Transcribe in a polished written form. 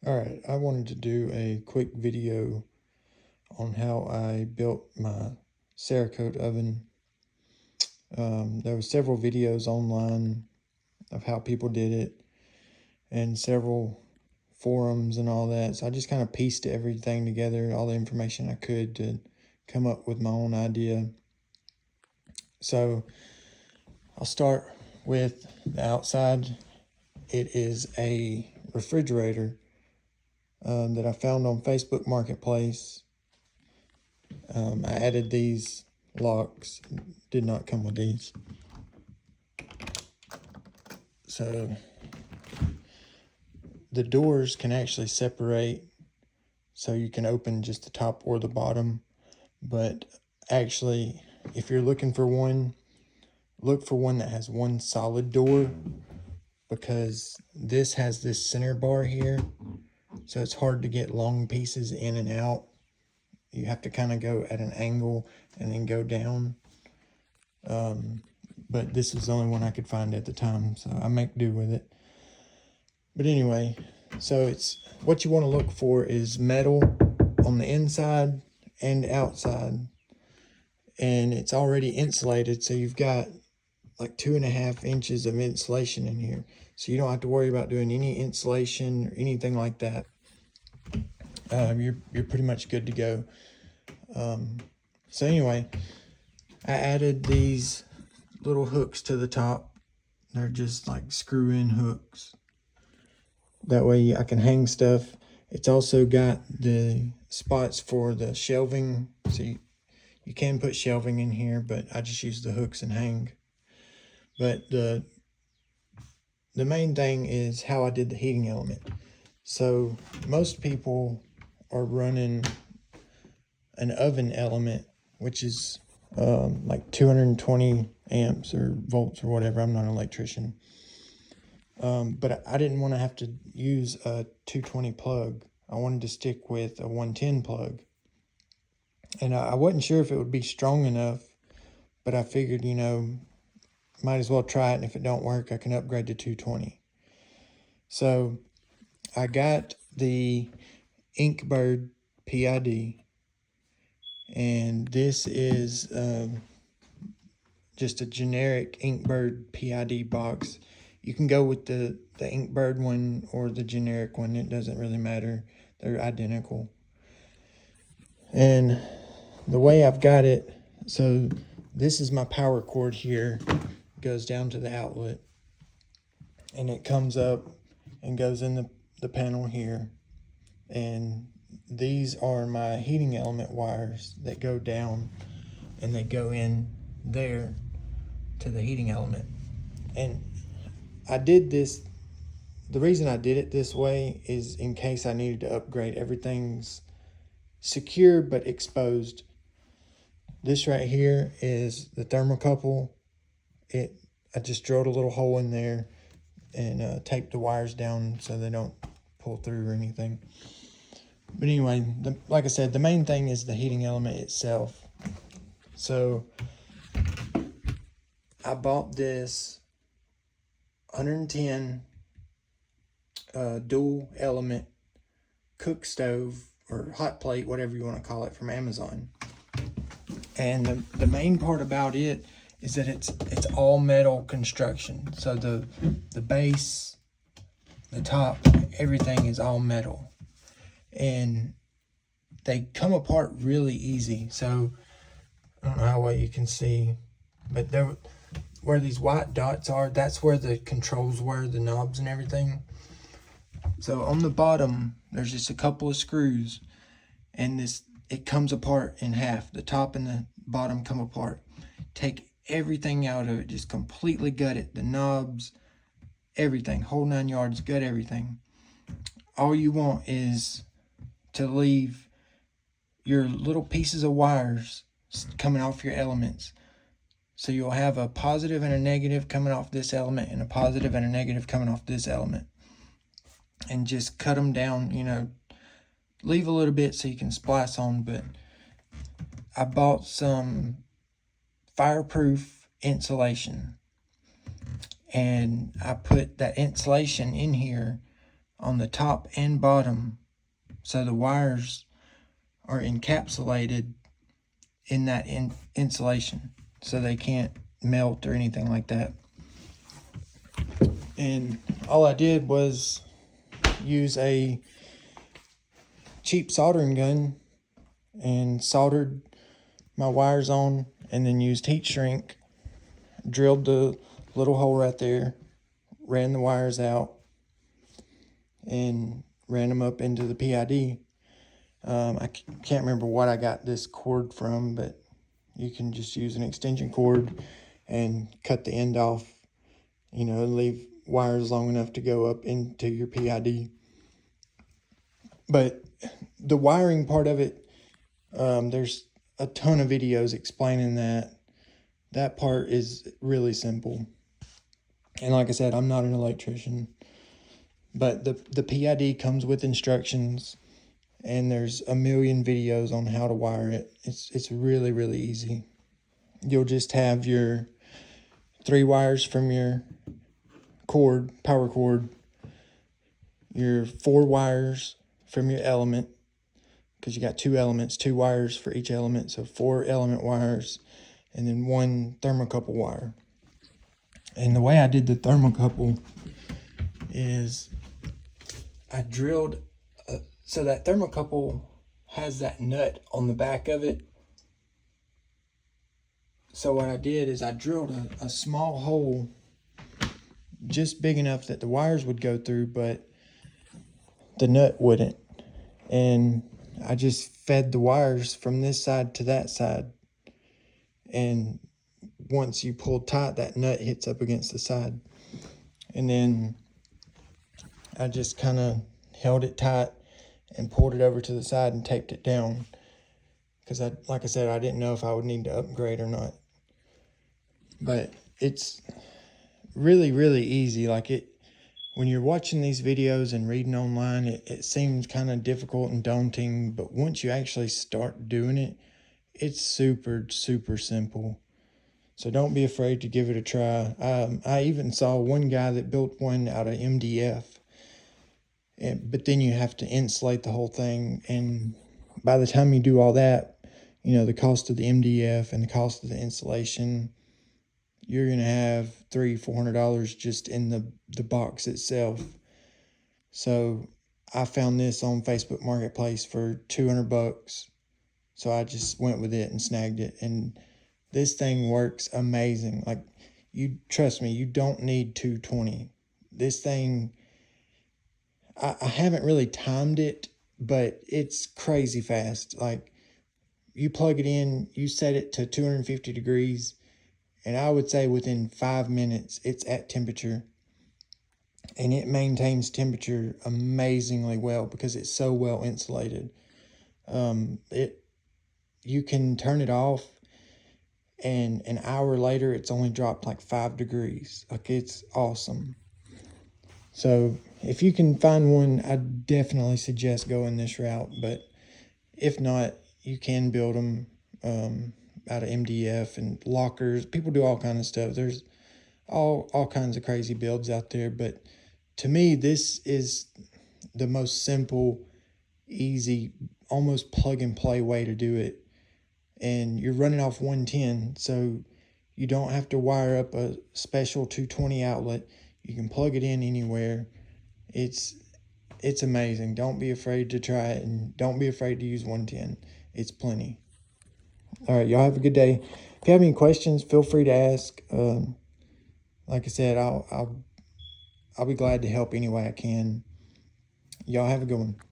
Alright, I wanted to do a quick video on how I built my Cerakote oven. There were several videos online of how people did it and several forums and all that. So I just kind of pieced everything together, all the information I could to come up with my own idea. So I'll start with the outside. It is a refrigerator that I found on Facebook Marketplace. I added these locks, did not come with these. So the doors can actually separate, so you can open just the top or the bottom. But actually, if you're looking for one, look for one that has one solid door, because this has this center bar here, so it's hard to get long pieces in and out. You have to kind of go at an angle and then go down. But this is the only one I could find at the time, so I make do with it. But anyway, so it's what you want to look for is metal on the inside and outside, and it's already insulated, so you've got like 2.5 inches of insulation in here, so you don't have to worry about doing any insulation or anything like that. You're pretty much good to go. So anyway, I added these little hooks to the top. They're just like screw-in hooks. That way I can hang stuff. It's also got the spots for the shelving, so you can put shelving in here, but I just use the hooks and hang. But the main thing is how I did the heating element. So most people are running an oven element, which is like 220 amps or volts or whatever. I'm not an electrician. But I didn't want to have to use a 220 plug. I wanted to stick with a 110 plug. And I wasn't sure if it would be strong enough, but I figured, might as well try it. And if it don't work, I can upgrade to 220. So I got the Inkbird PID. And this is just a generic Inkbird PID box. You can go with the Inkbird one or the generic one. It doesn't really matter. They're identical. And the way I've got it, so this is my power cord here. It goes down to the outlet. And it comes up and goes in the panel here. And these are my heating element wires that go down and they go in there to the heating element. And I did this, the reason I did it this way is in case I needed to upgrade. Everything's secure but exposed. This right here is the thermocouple. I just drilled a little hole in there and taped the wires down so they don't pull through or anything. But anyway, like I said, the main thing is the heating element itself. So I bought this 110 dual element cook stove or hot plate, whatever you want to call it, from Amazon. And the main part about it is that it's all metal construction. So the base, the top, everything is all metal. And they come apart really easy. So I don't know how well you can see, but there, where these white dots are, that's where the controls were, the knobs and everything. So on the bottom, there's just a couple of screws, and it comes apart in half. The top and the bottom come apart. Take everything out of it, just completely gut it. The knobs, everything, whole 9 yards, gut everything. All you want is to leave your little pieces of wires coming off your elements. So you'll have a positive and a negative coming off this element and a positive and a negative coming off this element. And just cut them down, leave a little bit so you can splice on. But I bought some fireproof insulation, and I put that insulation in here on the top and bottom, so the wires are encapsulated in that insulation, so they can't melt or anything like that. And all I did was use a cheap soldering gun and soldered my wires on, and then used heat shrink, drilled the little hole right there, ran the wires out, and ran them up into the PID. I can't remember what I got this cord from, but you can just use an extension cord and cut the end off, you know, and leave wires long enough to go up into your PID. But the wiring part of it, there's a ton of videos explaining that. That part is really simple. And like I said, I'm not an electrician, but the PID comes with instructions, and there's a million videos on how to wire it. It's really, really easy. You'll just have your 3 wires from your cord, power cord, your 4 wires from your element, because you got 2 elements, 2 wires for each element, so 4 element wires, and then 1 thermocouple wire. And the way I did the thermocouple is I drilled, so that thermocouple has that nut on the back of it. So what I did is I drilled a small hole, just big enough that the wires would go through, but the nut wouldn't. And I just fed the wires from this side to that side. And once you pull tight, that nut hits up against the side. And then I just kind of held it tight and pulled it over to the side and taped it down. Because like I said, I didn't know if I would need to upgrade or not. But it's really, really easy. Like, when you're watching these videos and reading online, it seems kind of difficult and daunting, but once you actually start doing it, it's super, super simple. So don't be afraid to give it a try. I even saw one guy that built one out of MDF, but then you have to insulate the whole thing, and by the time you do all that, you know, the cost of the MDF and the cost of the insulation, you're gonna have $300-400 just in the box itself. So I found this on Facebook Marketplace for $200, so I just went with it and snagged it. And this thing works amazing. Like, you trust me, you don't need 220. This thing, I haven't really timed it, but it's crazy fast. Like, you plug it in, you set it to 250 degrees, and I would say within 5 minutes, it's at temperature. And it maintains temperature amazingly well because it's so well insulated. You can turn it off, and an hour later, it's only dropped like 5 degrees. Like, it's awesome. So if you can find one, I definitely suggest going this route. But if not, you can build them out of MDF and lockers. People do all kinds of stuff. There's all kinds of crazy builds out there, but to me, this is the most simple, easy, almost plug and play way to do it. And you're running off 110, so you don't have to wire up a special 220 outlet. You can plug it in anywhere. It's amazing. Don't be afraid to try it, and don't be afraid to use 110. It's plenty. All right, y'all have a good day. If you have any questions, feel free to ask. Like I said, I'll be glad to help any way I can. Y'all have a good one.